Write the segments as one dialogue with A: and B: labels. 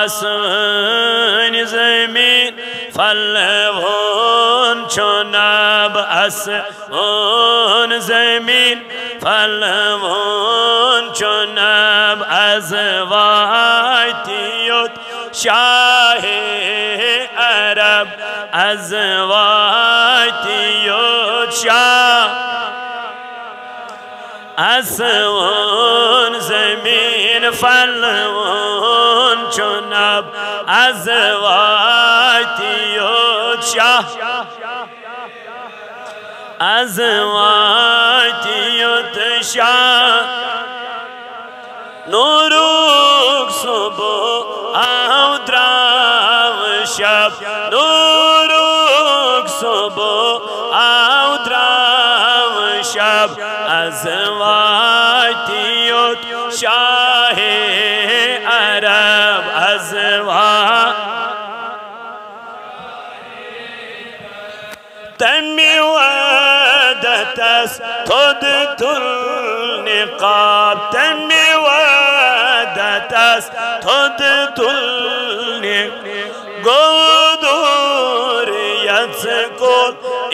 A: आसमान ज़मीन फलवोन चुनाब आसमान ज़मीन फलवोन चुनाब अज़वाइतियुत शाहे अरब अज़वाइतियुत शाह आसमान ज़मीन फलवोन चुनाब अज़वाइतियुत शाह अज़वाइतियुत शाह नूरुक सुबह आउद्राव शब नूरुक सुबह आउद्राव शब अज़वाइतियुत शाहे अरब अज़वा तमी वदतस तुदतुल निकाब तमी वदतस तुदतुल गोदूर यत्सकुल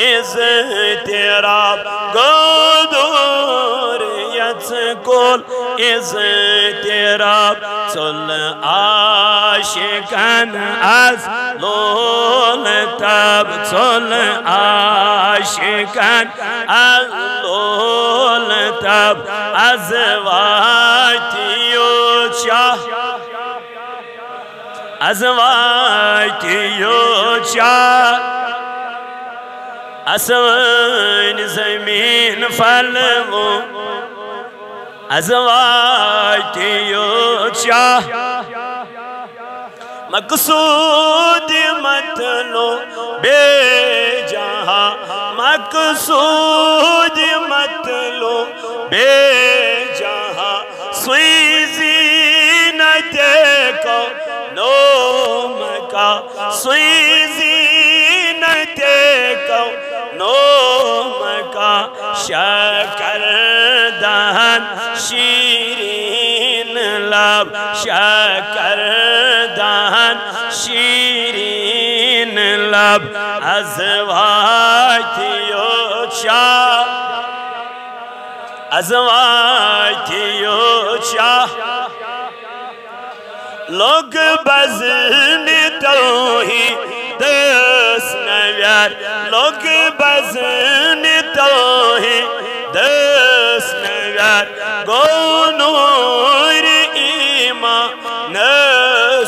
A: इज़तिराब गोदूर यत्सकुल इज़तिराब सुल आशिकन अज़ लोल तब सुल आशिकन अज़ लोल तब अज़वाइतियुत शाह अज़वाइतियुत शाह आसमान ज़मीन फलवो अज़वाइतियुत शाह मकसूद मतलो बेजहां मकसूद मतलो बेजहां सुई ज़ीनत को नोम का सुई ज़ीनत को नोम का शकर दहन शीरीन लब शकर दहन शीरीन लब अज़वाइतियुत शाह अज़वाइतियुत शाह लोग बज़्न तौहीद दस्नव्यार लोग बज़्न तौहीद दस्नव्यार गो नूर ईमान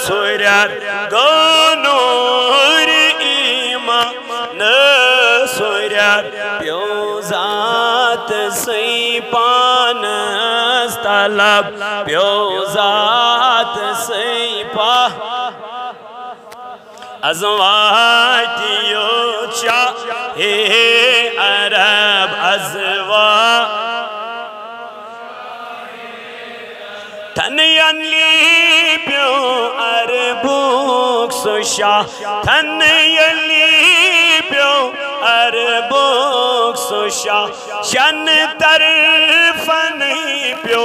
A: सुरार गो नूर ईमान सुरार प्योजात सई पानस तलब प्योजात सई पा अज़वाइतियुत शाहे अरब अज़वा तनयली प्यो अरबुक सुशाह तनयली प्यो अरबुक सुशाह शन तरफन प्यो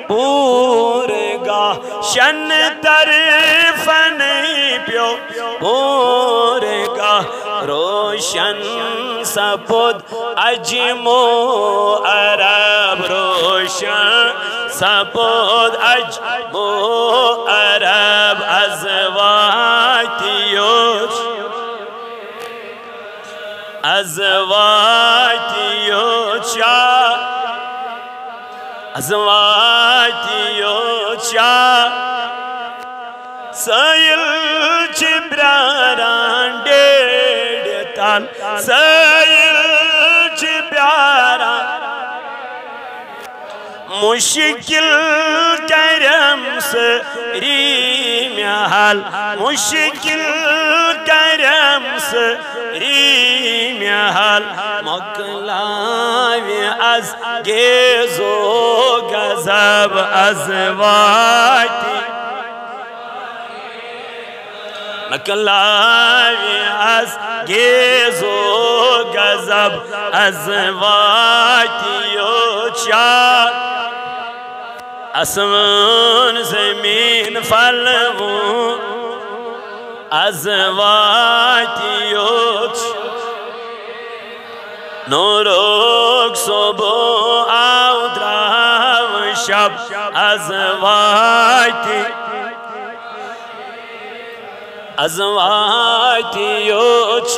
A: पूरगा शन तरफन प्यो पूरगा रोशन सपुद अजमो अरब रोशन सपुद अजमो अरब अज़वाइतियुत अज़वाइतियुत शाह अज़वाइतियुत शाह सयल चिब्रारान डेड़तान सयल चिब्रारान मुश्किल करम सरी महल मुश्किल करम सरी महल मकलावे अज़ गेज़ो गज़ब अज़वाइति मकलावे अज़ गेज़ो गज़ब अज़वाइतियुत शाह आसमान ज़मीन फलवों azvati yot Norok sobo audrav shab azvati yot